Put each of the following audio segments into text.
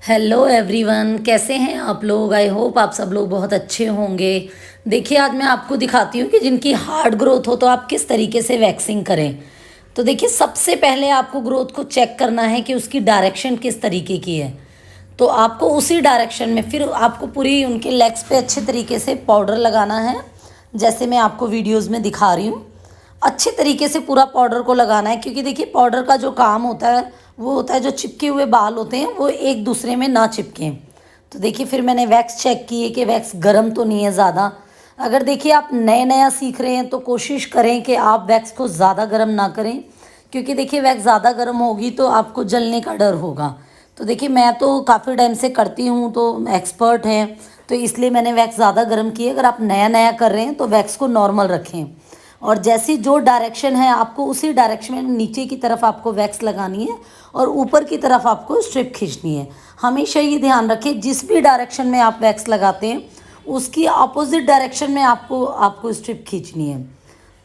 Hello everyone, कैसे हैं आप लोग। आई होप आप सब लोग बहुत अच्छे होंगे। देखिए, आज मैं आपको दिखाती हूँ कि जिनकी हार्ड ग्रोथ हो तो आप किस तरीके से वैक्सिंग करें। तो देखिए, सबसे पहले आपको ग्रोथ को चेक करना है कि उसकी डायरेक्शन किस तरीके की है। तो आपको उसी डायरेक्शन में फिर आपको पूरी उनके लेग्स पे अच्छे तरीके से पाउडर लगाना है, जैसे मैं आपको वीडियोज़ में दिखा रही हूँ। अच्छे तरीके से पूरा पाउडर को लगाना है, क्योंकि देखिए पाउडर का जो काम होता है वो होता है जो चिपके हुए बाल होते हैं वो एक दूसरे में ना चिपकें। तो देखिए, फिर मैंने वैक्स चेक की है कि वैक्स गर्म तो नहीं है ज़्यादा। अगर देखिए आप नया सीख रहे हैं तो कोशिश करें कि आप वैक्स को ज़्यादा गर्म ना करें, क्योंकि देखिए वैक्स ज़्यादा गर्म होगी तो आपको जलने का डर होगा। तो देखिए, मैं तो काफ़ी टाइम से करती हूँ तो एक्सपर्ट है, तो इसलिए मैंने वैक्स ज़्यादा गर्म की है। अगर आप नया कर रहे हैं तो वैक्स को नॉर्मल रखें, और जैसी जो डायरेक्शन है आपको उसी डायरेक्शन में नीचे की तरफ आपको वैक्स लगानी है और ऊपर की तरफ आपको स्ट्रिप खींचनी है। हमेशा ये ध्यान रखें, जिस भी डायरेक्शन में आप वैक्स लगाते हैं उसकी अपोजिट डायरेक्शन में आपको आपको स्ट्रिप खींचनी है।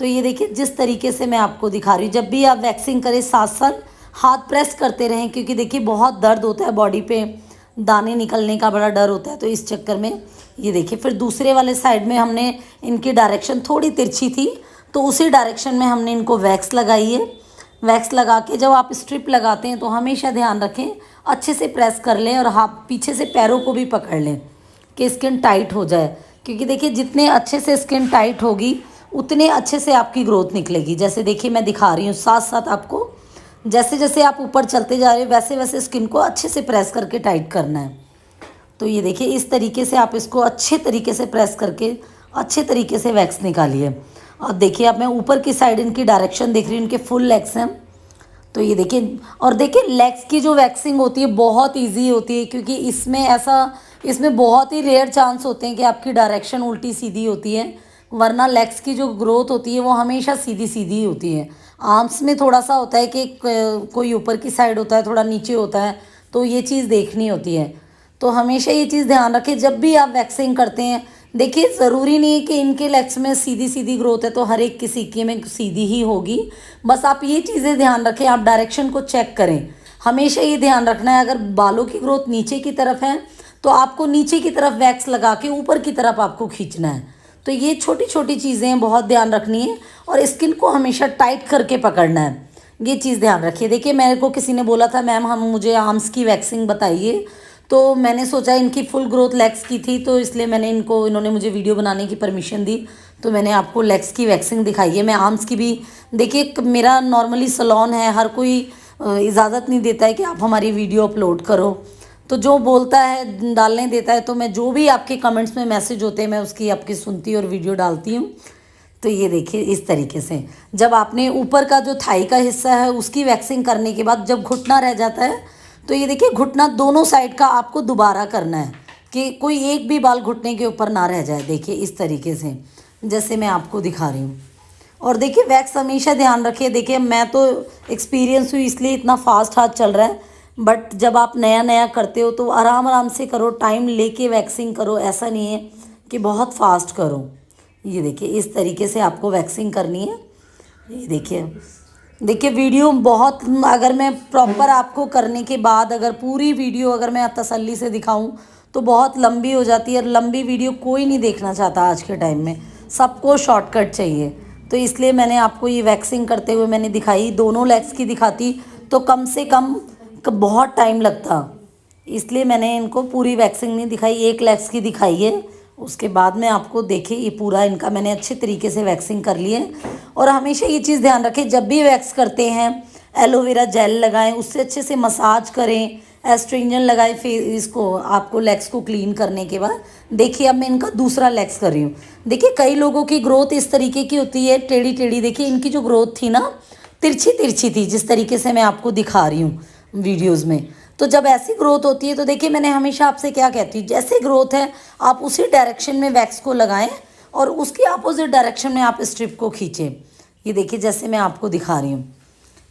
तो ये देखिए, जिस तरीके से मैं आपको दिखा रही हूँ, जब भी आप वैक्सिंग करें साथ साथ हाथ प्रेस करते रहें, क्योंकि देखिए बहुत दर्द होता है बॉडी पे, दाने निकलने का बड़ा डर होता है। तो इस चक्कर में ये देखिए, फिर दूसरे वाले साइड में हमने इनकी डायरेक्शन थोड़ी तिरछी थी तो उसी डायरेक्शन में हमने इनको वैक्स लगाई है। वैक्स लगा के जब आप स्ट्रिप लगाते हैं तो हमेशा ध्यान रखें अच्छे से प्रेस कर लें और हाथ पीछे से पैरों को भी पकड़ लें कि स्किन टाइट हो जाए, क्योंकि देखिए जितने अच्छे से स्किन टाइट होगी उतने अच्छे से आपकी ग्रोथ निकलेगी। जैसे देखिए मैं दिखा रही हूँ, साथ साथ आपको जैसे जैसे आप ऊपर चलते जा रहे हो वैसे वैसे स्किन को अच्छे से प्रेस करके टाइट करना है। तो ये देखिए, इस तरीके से आप इसको अच्छे तरीके से प्रेस करके अच्छे तरीके से वैक्स निकालिए। अब देखिए, अब मैं ऊपर की साइड इनकी डायरेक्शन देख रही हूँ, इनके फुल लेग्स हैं। तो ये देखिए, और देखिए लेग्स की जो वैक्सिंग होती है बहुत इजी होती है, क्योंकि इसमें बहुत ही रेयर चांस होते हैं कि आपकी डायरेक्शन उल्टी सीधी होती है, वरना लेग्स की जो ग्रोथ होती है वो हमेशा सीधी सीधी होती है। आर्म्स में थोड़ा सा होता है कि कोई ऊपर की साइड होता है, थोड़ा नीचे होता है, तो ये चीज़ देखनी होती है। तो हमेशा ये चीज़ ध्यान रखें जब भी आप वैक्सिंग करते हैं। देखिए, ज़रूरी नहीं है कि इनके लेग्स में सीधी सीधी ग्रोथ है तो हर एक किसी के में सीधी ही होगी। बस आप ये चीज़ें ध्यान रखें, आप डायरेक्शन को चेक करें। हमेशा ये ध्यान रखना है, अगर बालों की ग्रोथ नीचे की तरफ है तो आपको नीचे की तरफ वैक्स लगा के ऊपर की तरफ आपको खींचना है। तो ये छोटी छोटी चीज़ें बहुत ध्यान रखनी है, और स्किन को हमेशा टाइट करके पकड़ना है, ये चीज़ ध्यान रखिए। देखिए, मेरे को किसी ने बोला था मैम हम मुझे आर्म्स की वैक्सिंग बताइए, तो मैंने सोचा इनकी फुल ग्रोथ लेग्स की थी, तो इसलिए इन्होंने मुझे वीडियो बनाने की परमिशन दी, तो मैंने आपको लेग्स की वैक्सिंग दिखाई है। मैं आर्म्स की भी, देखिए मेरा नॉर्मली सैलून है, हर कोई इजाज़त नहीं देता है कि आप हमारी वीडियो अपलोड करो, तो जो बोलता है डालने देता है, तो मैं जो भी आपके कमेंट्स में मैसेज होते हैं मैं उसकी आपकी सुनती और वीडियो डालती हूँ। तो ये देखिए, इस तरीके से जब आपने ऊपर का जो थाई का हिस्सा है उसकी वैक्सिंग करने के बाद जब घुटना रह जाता है, तो ये देखिए घुटना दोनों साइड का आपको दोबारा करना है कि कोई एक भी बाल घुटने के ऊपर ना रह जाए। देखिए इस तरीके से जैसे मैं आपको दिखा रही हूँ। और देखिए वैक्स हमेशा ध्यान रखिए, देखिए मैं तो एक्सपीरियंस हुई इसलिए इतना फास्ट हाथ चल रहा है, बट जब आप नया करते हो तो आराम आराम से करो, टाइम लेके वैक्सिंग करो, ऐसा नहीं है कि बहुत फास्ट करो। ये देखिए, इस तरीके से आपको वैक्सिंग करनी है। ये देखिए वीडियो बहुत, अगर मैं प्रॉपर आपको करने के बाद अगर पूरी वीडियो अगर मैं तसल्ली से दिखाऊं तो बहुत लंबी हो जाती है, और लंबी वीडियो कोई नहीं देखना चाहता आज के टाइम में, सबको शॉर्टकट चाहिए। तो इसलिए मैंने आपको ये वैक्सिंग करते हुए मैंने दिखाई, दोनों लेग्स की दिखाती तो कम से कम बहुत टाइम लगता, इसलिए मैंने इनको पूरी वैक्सिंग नहीं दिखाई, एक लेग्स की दिखाई है। उसके बाद में आपको देखिए ये पूरा इनका मैंने अच्छे तरीके से वैक्सिंग कर ली है। और हमेशा ये चीज़ ध्यान रखें, जब भी वैक्स करते हैं एलोवेरा जेल लगाएं, उससे अच्छे से मसाज करें, एस्ट्रिंजन लगाएं फेस इसको, आपको लेग्स को क्लीन करने के बाद। देखिए अब मैं इनका दूसरा लेग्स कर रही हूँ। देखिए कई लोगों की ग्रोथ इस तरीके की होती है, टेढ़ी टेढ़ी। देखिए इनकी जो ग्रोथ थी ना तिरछी तिरछी थी, जिस तरीके से मैं आपको दिखा रही हूँ वीडियोज़ में। तो जब ऐसी ग्रोथ होती है तो देखिए मैंने हमेशा आपसे क्या कहती हूँ, जैसे ग्रोथ है आप उसी डायरेक्शन में वैक्स को लगाएं और उसकी अपोजिट डायरेक्शन में आप स्ट्रिप को खींचें। ये देखिए जैसे मैं आपको दिखा रही हूँ,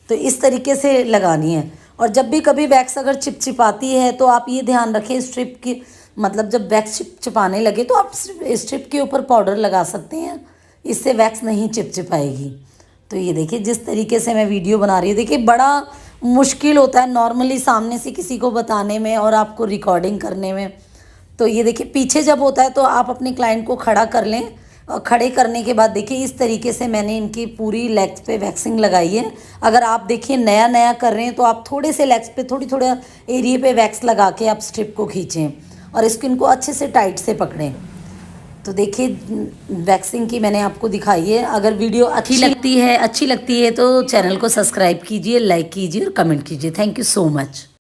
तो इस तरीके से लगानी है। और जब भी कभी वैक्स अगर चिपचिपाती है तो आप ये ध्यान रखें स्ट्रिप की, मतलब जब वैक्स चिपचिपाने लगे तो आप स्ट्रिप के ऊपर पाउडर लगा सकते हैं, इससे वैक्स नहीं चिपचिपाएगी। तो ये देखिए जिस तरीके से मैं वीडियो बना रही हूँ, देखिए बड़ा मुश्किल होता है नॉर्मली सामने से किसी को बताने में और आपको रिकॉर्डिंग करने में। तो ये देखिए पीछे जब होता है तो आप अपने क्लाइंट को खड़ा कर लें और खड़े करने के बाद देखिए इस तरीके से मैंने इनकी पूरी लेग्स पे वैक्सिंग लगाई है। अगर आप देखिए नया नया कर रहे हैं तो आप थोड़े से लेग्स पे थोड़ी थोड़ा एरिया पे वैक्स लगा के आप स्ट्रिप को खींचें और स्किन को अच्छे से टाइट से पकड़ें। तो देखिए वैक्सिंग की मैंने आपको दिखाई है। अगर वीडियो अच्छी लगती है तो चैनल को सब्सक्राइब कीजिए, लाइक कीजिए और कमेंट कीजिए। Thank you so much.